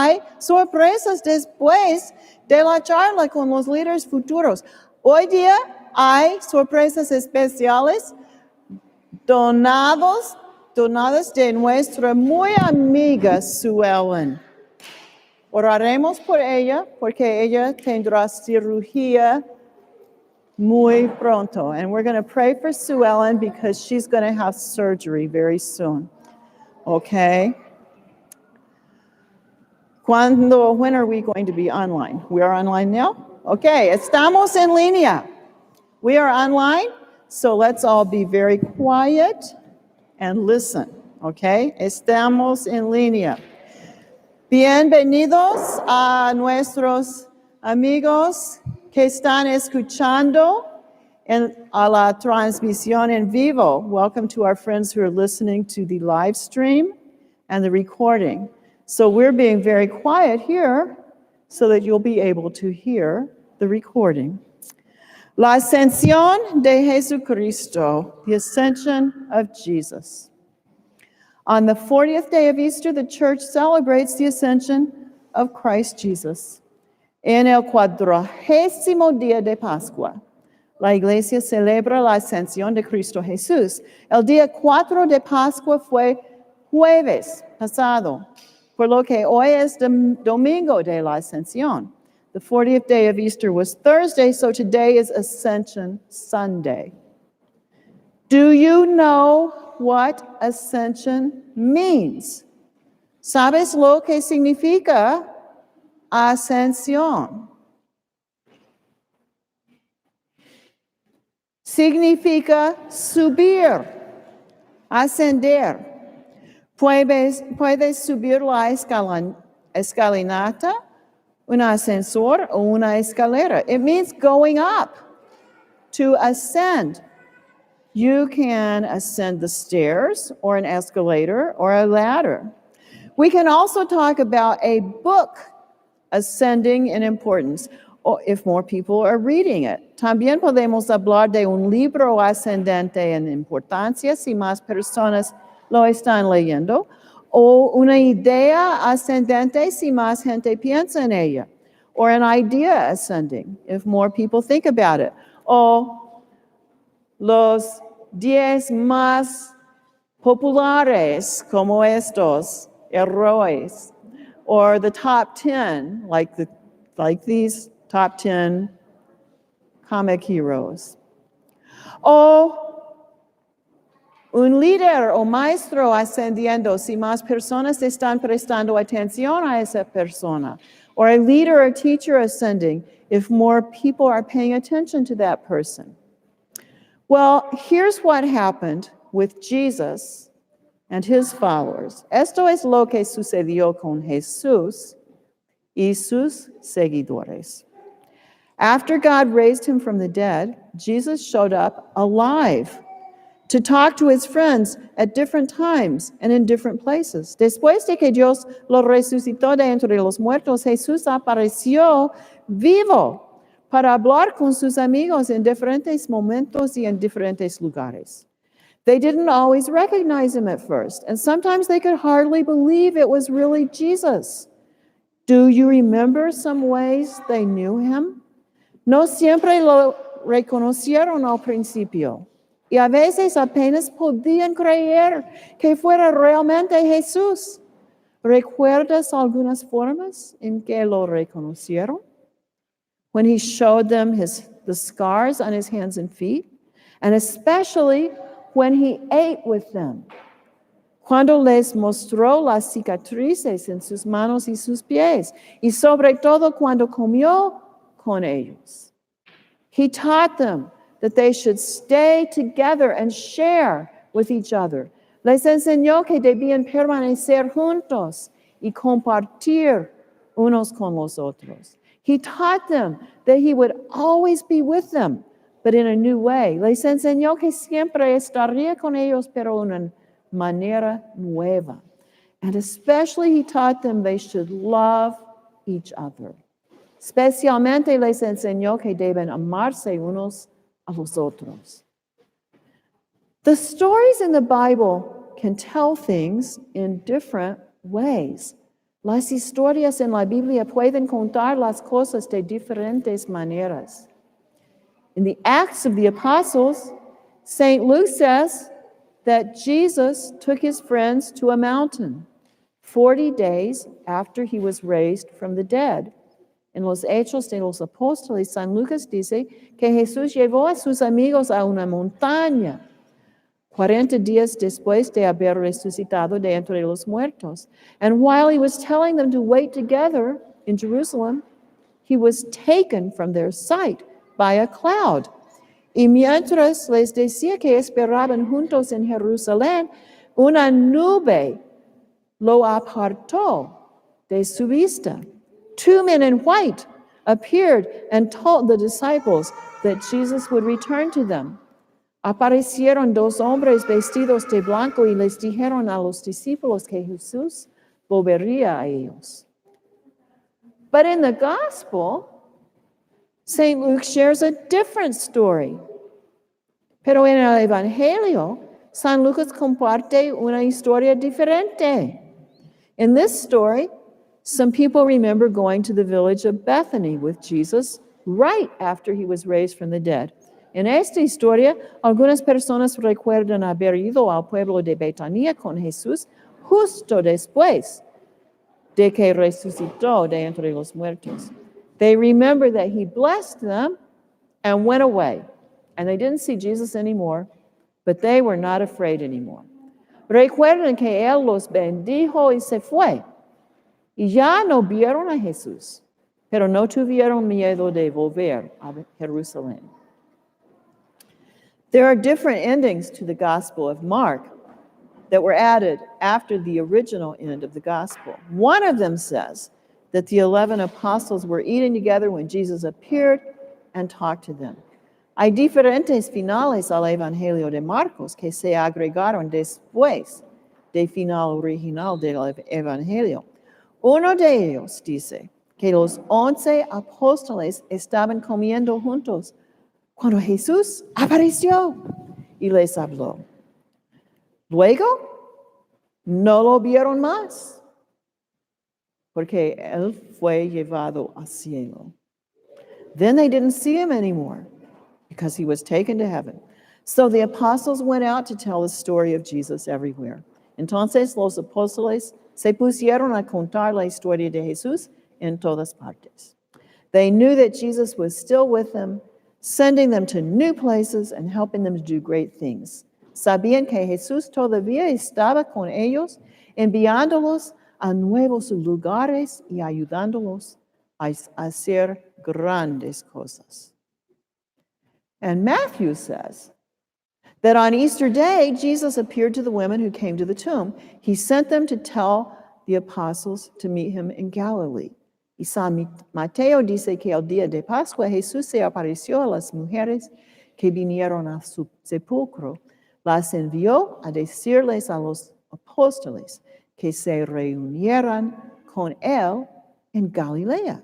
hay sorpresas después de la charla con los líderes futuros. Hoy día hay sorpresas especiales donadas de nuestra muy amiga Sue Ellen. Oraremos por ella porque ella tendrá cirugía muy pronto. And we're going to pray for Sue Ellen because she's going to have surgery very soon. Okay? When are we going to be online? We are online now? Okay, estamos en línea. We are online, so let's all be very quiet and listen. Okay? Estamos en línea. Bienvenidos a nuestros amigos que están escuchando a la transmisión en vivo. Welcome to our friends who are listening to the live stream and the recording. So we're being very quiet here so that you'll be able to hear the recording. La ascensión de Jesucristo, the ascension of Jesus. On the 40th day of Easter, the church celebrates the ascension of Christ Jesus. En el 40º día de Pascua, la Iglesia celebra la ascensión de Cristo Jesús. El día 4 de Pascua fue jueves pasado, por lo que hoy es domingo de la ascensión. The 40th day of Easter was Thursday, so today is Ascension Sunday. Do you know what ascension means? ¿Sabes lo que significa ascensión? Significa subir, ascender. Puedes subir la escalinata, un ascensor, o una escalera. It means going up, to ascend. You can ascend the stairs, or an escalator, or a ladder. We can also talk about a book ascending in importance, or if more people are reading it. También podemos hablar de un libro ascendente en importancia si más personas lo están leyendo, o una idea ascendente si más gente piensa en ella, or an idea ascending if more people think about it, o los 10 más populares como estos héroes, or the top 10, like these top 10 comic heroes. O un líder o maestro ascendiendo si más personas están prestando atención a esa persona. Or a leader or teacher ascending if more people are paying attention to that person. Well, here's what happened with Jesus and his followers. Esto es lo que sucedió con Jesús y sus seguidores. After God raised him from the dead, Jesus showed up alive to talk to his friends at different times and in different places. Después de que Dios lo resucitó de entre los muertos, Jesús apareció vivo para hablar con sus amigos en diferentes momentos y en diferentes lugares. They didn't always recognize him at first, and sometimes they could hardly believe it was really Jesus. Do you remember some ways they knew him? No siempre lo reconocieron al principio. Y a veces apenas podían creer que fuera realmente Jesús. ¿Recuerdas algunas formas en que lo reconocieron? When he showed them the scars on his hands and feet, and especially when he ate with them. Cuando les mostró las cicatrices en sus manos y sus pies, y sobre todo cuando comió con ellos. He taught them that they should stay together and share with each other. Les enseñó que debían permanecer juntos y compartir unos con los otros. He taught them that he would always be with them, but in a new way. Les enseñó que siempre estaría con ellos, pero de una manera nueva. And especially he taught them they should love each other. Especialmente les enseñó que deben amarse unos a los otros. The stories in the Bible can tell things in different ways. Las historias en la Biblia pueden contar las cosas de diferentes maneras. In the Acts of the Apostles, St. Luke says that Jesus took his friends to a mountain 40 days after he was raised from the dead. En los Hechos de los Apóstoles, San Lucas dice que Jesús llevó a sus amigos a una montaña 40 días después de haber resucitado de entre los muertos. And while he was telling them to wait together in Jerusalem, he was taken from their sight by a cloud. Y mientras les decía que esperaban juntos en Jerusalén, una nube lo apartó de su vista. 2 men in white appeared and told the disciples that Jesus would return to them. Aparecieron 2 hombres vestidos de blanco y les dijeron a los discípulos que Jesús volvería a ellos. But in the gospel, St. Luke shares a different story. Pero en el Evangelio, San Lucas comparte una historia diferente. In this story, some people remember going to the village of Bethany with Jesus right after he was raised from the dead. En esta historia, algunas personas recuerdan haber ido al pueblo de Betania con Jesús justo después de que resucitó de entre los muertos. They remember that he blessed them and went away. And they didn't see Jesus anymore, but they were not afraid anymore. Recuerden que él los bendijo y se fue. Y ya no vieron a Jesús, pero no tuvieron miedo de volver a Jerusalén. There are different endings to the Gospel of Mark that were added after the original end of the Gospel. One of them says that the 11 apostles were eating together when Jesus appeared and talked to them. Hay diferentes finales al Evangelio de Marcos que se agregaron después del final original del Evangelio. Uno de ellos dice que los 11 apóstoles estaban comiendo juntos cuando Jesús apareció y les habló. Luego, no lo vieron más, porque él fue llevado al cielo. Then they didn't see him anymore, because he was taken to heaven. So the apostles went out to tell the story of Jesus everywhere. Entonces los apóstoles se pusieron a contar la historia de Jesús en todas partes. They knew that Jesus was still with them, sending them to new places and helping them to do great things. Sabían que Jesús todavía estaba con ellos, enviándolos a nuevos lugares y ayudándolos a hacer grandes cosas. And Matthew says that on Easter Day, Jesus appeared to the women who came to the tomb. He sent them to tell the apostles to meet him in Galilee. Y San Mateo dice que el día de Pascua Jesús se apareció a las mujeres que vinieron a su sepulcro. Las envió a decirles a los apóstoles que se reunieran con él en Galilea.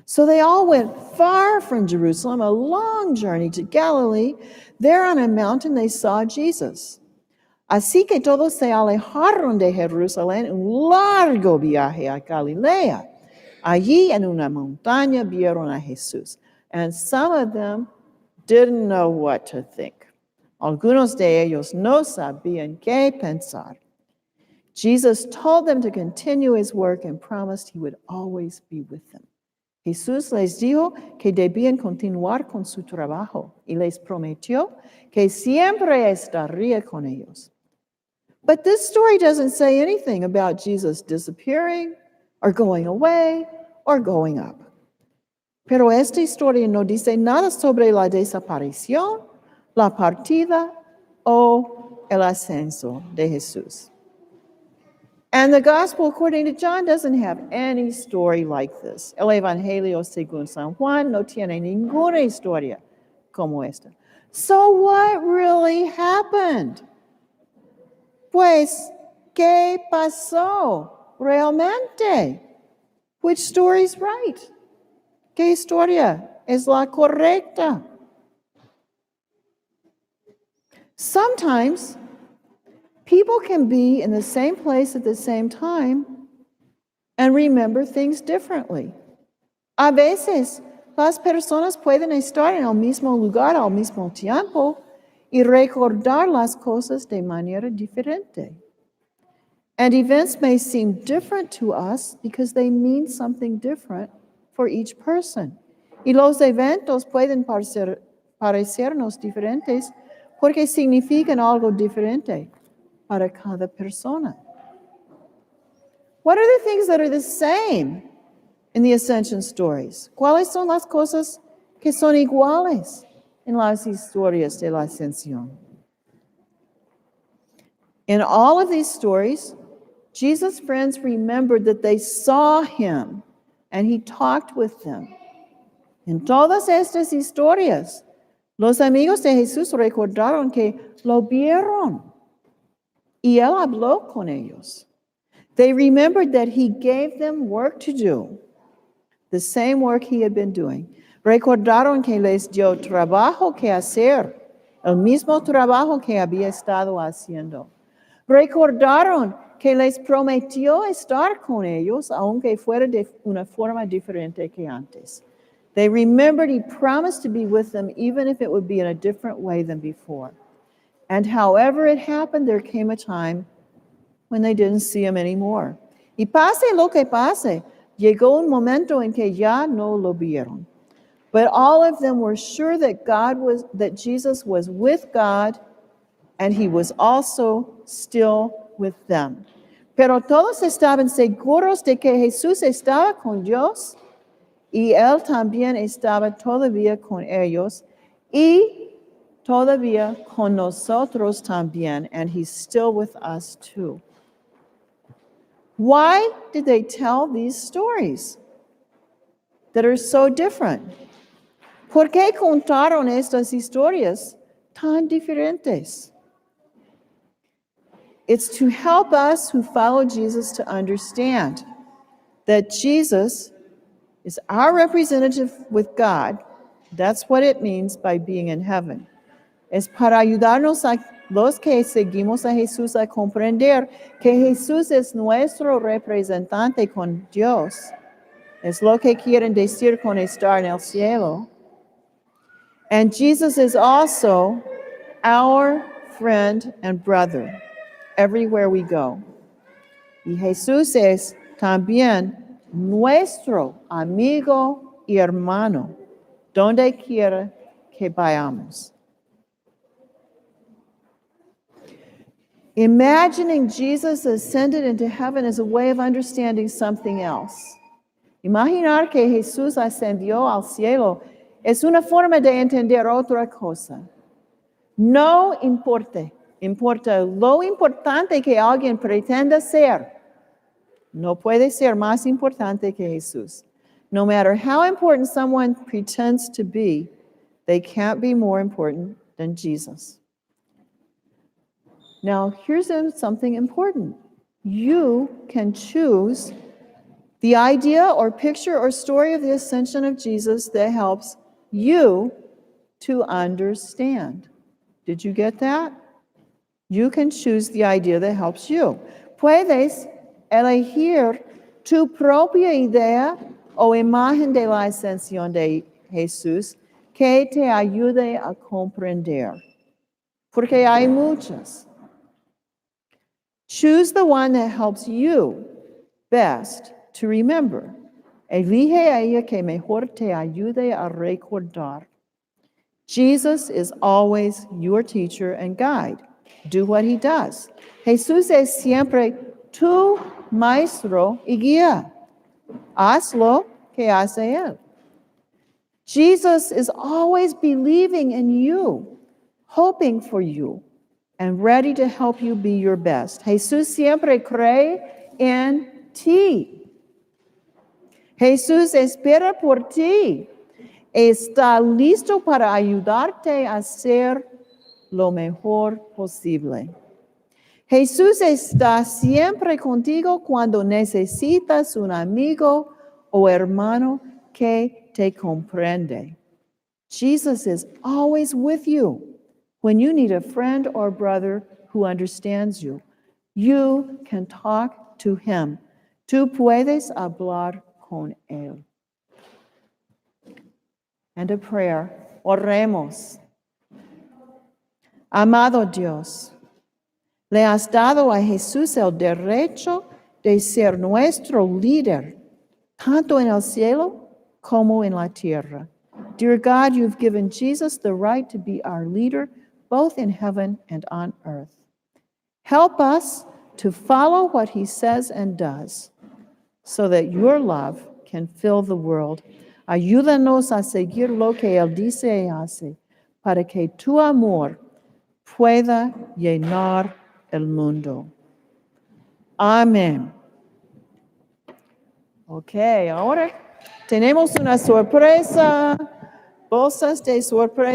So they all went far from Jerusalem, a long journey to Galilee. There on a mountain they saw Jesus. Así que todos se alejaron de Jerusalén, un largo viaje a Galilea. Allí en una montaña vieron a Jesús. And some of them didn't know what to think. Algunos de ellos no sabían qué pensar. Jesus told them to continue his work and promised he would always be with them. Jesús les dijo que debían continuar con su trabajo y les prometió que siempre estaría con ellos. But this story doesn't say anything about Jesus disappearing or going away or going up. Pero esta historia no dice nada sobre la desaparición, la partida o el ascenso de Jesús. And the Gospel according to John doesn't have any story like this. El Evangelio según San Juan no tiene ninguna historia como esta. So what really happened? Pues, ¿qué pasó realmente? Which story is right? ¿Qué historia es la correcta? Sometimes, people can be in the same place at the same time and remember things differently. A veces, las personas pueden estar en el mismo lugar al mismo tiempo y recordar las cosas de manera diferente. And events may seem different to us because they mean something different for each person. Y los eventos pueden parecernos diferentes porque significan algo diferente para cada persona. What are the things that are the same in the ascension stories? ¿Cuáles son las cosas que son iguales en las historias de la ascensión? In all of these stories, Jesus' friends remembered that they saw him and he talked with them. En todas estas historias, los amigos de Jesús recordaron que lo vieron y él habló con ellos. They remembered that he gave them work to do, the same work he had been doing. Recordaron que les dio trabajo que hacer, el mismo trabajo que había estado haciendo. Recordaron que les prometió estar con ellos, aunque fuera de una forma diferente que antes. They remembered he promised to be with them, even if it would be in a different way than before. And however it happened, there came a time when they didn't see him anymore. Y pase lo que pase, llegó un momento en que ya no lo vieron. But all of them were sure that Jesus was with God, and he was also still with them. Pero todos estaban seguros de que Jesús estaba con Dios y él también estaba todavía con ellos y todavía con nosotros también, and he's still with us too. Why did they tell these stories that are so different? ¿Por qué contaron estas historias tan diferentes? It's to help us who follow Jesus to understand that Jesus is our representative with God. That's what it means by being in heaven. Es para ayudarnos a los que seguimos a Jesús a comprender que Jesús es nuestro representante con Dios. Es lo que quieren decir con estar en el cielo. And Jesus is also our friend and brother everywhere we go. Y Jesús es también nuestro amigo y hermano, donde quiera que vayamos. Imagining Jesus ascended into heaven is a way of understanding something else. Imaginar que Jesús ascendió al cielo es una forma de entender otra cosa. No importa lo importante que alguien pretenda ser, no puede ser más importante que Jesús. No matter how important someone pretends to be, they can't be more important than Jesus. Now, here's something important. You can choose the idea or picture or story of the ascension of Jesus that helps you to understand. Did you get that? You can choose the idea that helps you. Puedes elegir tu propia idea o imagen de la ascensión de Jesús que te ayude a comprender. Porque hay muchas. Choose the one that helps you best to remember. Elige ella que mejor te ayude a recordar. Jesus is always your teacher and guide. Do what he does. Jesús es siempre tu maestro y guía. Haz lo que hace él. Jesus is always believing in you, hoping for you, and ready to help you be your best. Jesús siempre cree en ti. Jesús espera por ti. Está listo para ayudarte a hacer lo mejor posible. Jesús está siempre contigo cuando necesitas un amigo o hermano que te comprende. Jesus is always with you when you need a friend or brother who understands you. You can talk to him. Tú puedes hablar con Él. And a prayer. Oremos. Amado Dios, le has dado a Jesús el derecho de ser nuestro líder, tanto en el cielo como en la tierra. Dear God, you've given Jesus the right to be our leader, both in heaven and on earth. Help us to follow what he says and does, so that your love can fill the world. Ayúdanos a seguir lo que él dice y hace, para que tu amor pueda llenar el mundo. Amén. Ok, ahora tenemos una sorpresa, bolsas de sorpresa.